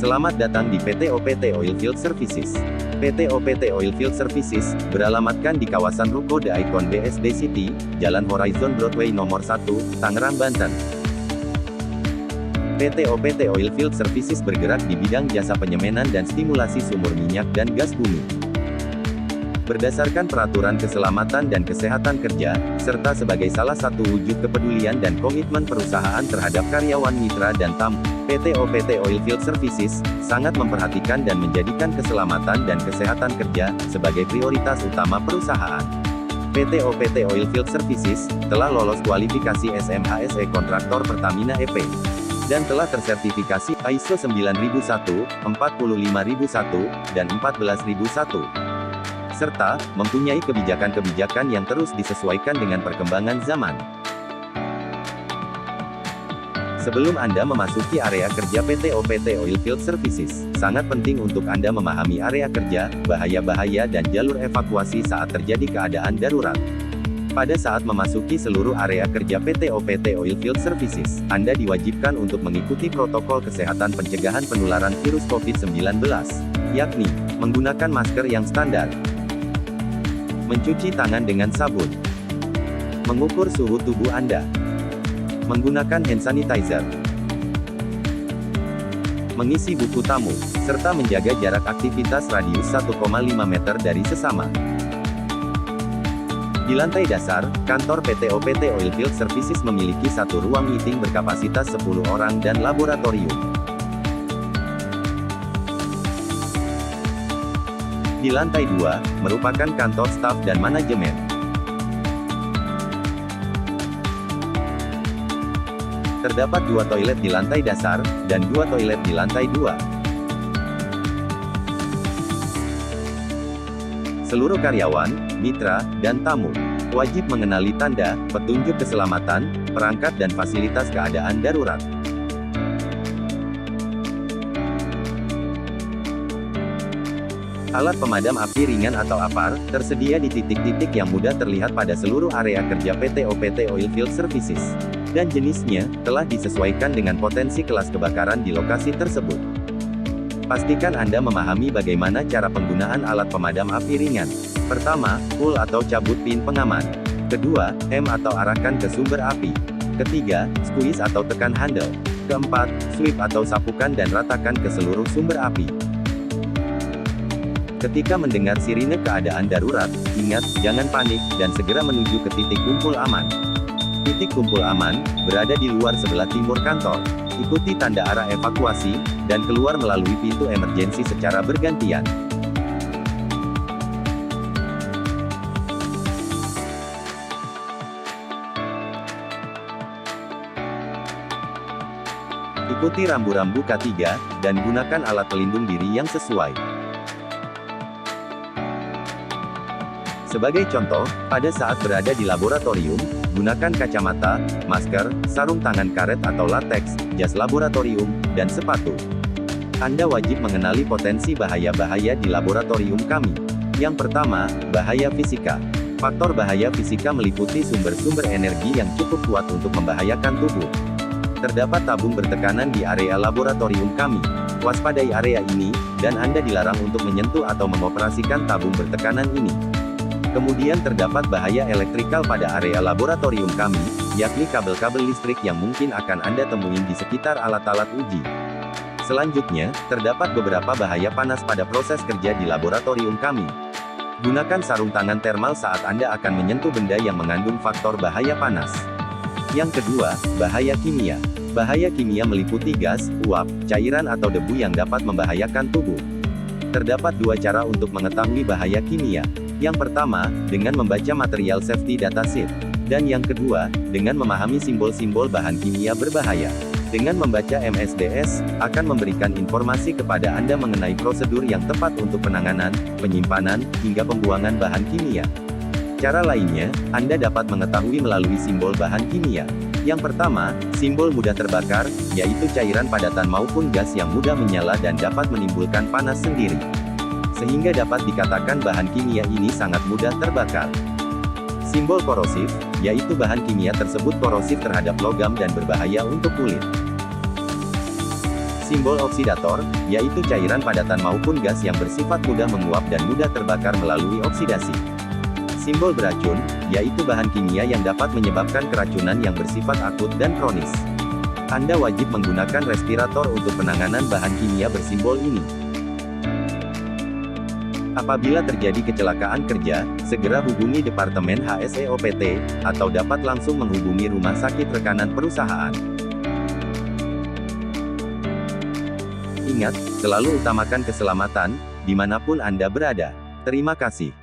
Selamat datang di PT OPT Oilfield Services. PT OPT Oilfield Services, beralamatkan di kawasan Ruko The Icon BSD City, Jalan Horizon Broadway nomor 1, Tangerang, Banten. PT OPT Oilfield Services bergerak di bidang jasa penyemanan dan stimulasi sumur minyak dan gas bumi. Berdasarkan peraturan keselamatan dan kesehatan kerja, serta sebagai salah satu wujud kepedulian dan komitmen perusahaan terhadap karyawan mitra dan tamu, PT OPT Oilfield Services sangat memperhatikan dan menjadikan keselamatan dan kesehatan kerja sebagai prioritas utama perusahaan. PT OPT Oilfield Services telah lolos kualifikasi SMHSE kontraktor Pertamina EP dan telah tersertifikasi ISO 9001, 45001, dan 14001. Serta mempunyai kebijakan-kebijakan yang terus disesuaikan dengan perkembangan zaman. Sebelum Anda memasuki area kerja PT OPT Oilfield Services, sangat penting untuk Anda memahami area kerja, bahaya-bahaya dan jalur evakuasi saat terjadi keadaan darurat. Pada saat memasuki seluruh area kerja PT OPT Oilfield Services, Anda diwajibkan untuk mengikuti protokol kesehatan pencegahan penularan virus COVID-19, yakni menggunakan masker yang standar, mencuci tangan dengan sabun, mengukur suhu tubuh Anda, menggunakan hand sanitizer, mengisi buku tamu, serta menjaga jarak aktivitas radius 1,5 meter dari sesama. Di lantai dasar, kantor PT OPT Oilfield Services memiliki satu ruang meeting berkapasitas 10 orang dan laboratorium. Di lantai 2, merupakan kantor staf dan manajemen. Terdapat 2 toilet di lantai dasar, dan 2 toilet di lantai 2. Seluruh karyawan, mitra, dan tamu wajib mengenali tanda, petunjuk keselamatan, perangkat dan fasilitas keadaan darurat. Alat pemadam api ringan atau APAR, tersedia di titik-titik yang mudah terlihat pada seluruh area kerja PT OPT Oilfield Services. Dan jenisnya, telah disesuaikan dengan potensi kelas kebakaran di lokasi tersebut. Pastikan Anda memahami bagaimana cara penggunaan alat pemadam api ringan. Pertama, pull atau cabut pin pengaman. Kedua, hem atau arahkan ke sumber api. Ketiga, squeeze atau tekan handle. Keempat, sweep atau sapukan dan ratakan ke seluruh sumber api. Ketika mendengar sirine keadaan darurat, ingat, jangan panik, dan segera menuju ke titik kumpul aman. Titik kumpul aman, berada di luar sebelah timur kantor. Ikuti tanda arah evakuasi, dan keluar melalui pintu emergensi secara bergantian. Ikuti rambu-rambu K3, dan gunakan alat pelindung diri yang sesuai. Sebagai contoh, pada saat berada di laboratorium, gunakan kacamata, masker, sarung tangan karet atau latex, jas laboratorium, dan sepatu. Anda wajib mengenali potensi bahaya-bahaya di laboratorium kami. Yang pertama, bahaya fisika. Faktor bahaya fisika meliputi sumber-sumber energi yang cukup kuat untuk membahayakan tubuh. Terdapat tabung bertekanan di area laboratorium kami. Waspadai area ini, dan Anda dilarang untuk menyentuh atau mengoperasikan tabung bertekanan ini. Kemudian terdapat bahaya elektrikal pada area laboratorium kami, yakni kabel-kabel listrik yang mungkin akan Anda temuin di sekitar alat-alat uji. Selanjutnya, terdapat beberapa bahaya panas pada proses kerja di laboratorium kami. Gunakan sarung tangan termal saat Anda akan menyentuh benda yang mengandung faktor bahaya panas. Yang kedua, bahaya kimia. Bahaya kimia meliputi gas, uap, cairan atau debu yang dapat membahayakan tubuh. Terdapat 2 cara untuk mengetahui bahaya kimia. Yang pertama, dengan membaca material safety data sheet. Dan yang kedua, dengan memahami simbol-simbol bahan kimia berbahaya. Dengan membaca MSDS, akan memberikan informasi kepada Anda mengenai prosedur yang tepat untuk penanganan, penyimpanan, hingga pembuangan bahan kimia. Cara lainnya, Anda dapat mengetahui melalui simbol bahan kimia. Yang pertama, simbol mudah terbakar, yaitu cairan padatan maupun gas yang mudah menyala dan dapat menimbulkan panas sendiri. Sehingga dapat dikatakan bahan kimia ini sangat mudah terbakar. Simbol korosif, yaitu bahan kimia tersebut korosif terhadap logam dan berbahaya untuk kulit. Simbol oksidator, yaitu cairan padatan maupun gas yang bersifat mudah menguap dan mudah terbakar melalui oksidasi. Simbol beracun, yaitu bahan kimia yang dapat menyebabkan keracunan yang bersifat akut dan kronis. Anda wajib menggunakan respirator untuk penanganan bahan kimia bersimbol ini. Apabila terjadi kecelakaan kerja, segera hubungi Departemen HSEOPT, atau dapat langsung menghubungi rumah sakit rekanan perusahaan. Ingat, selalu utamakan keselamatan, dimanapun Anda berada. Terima kasih.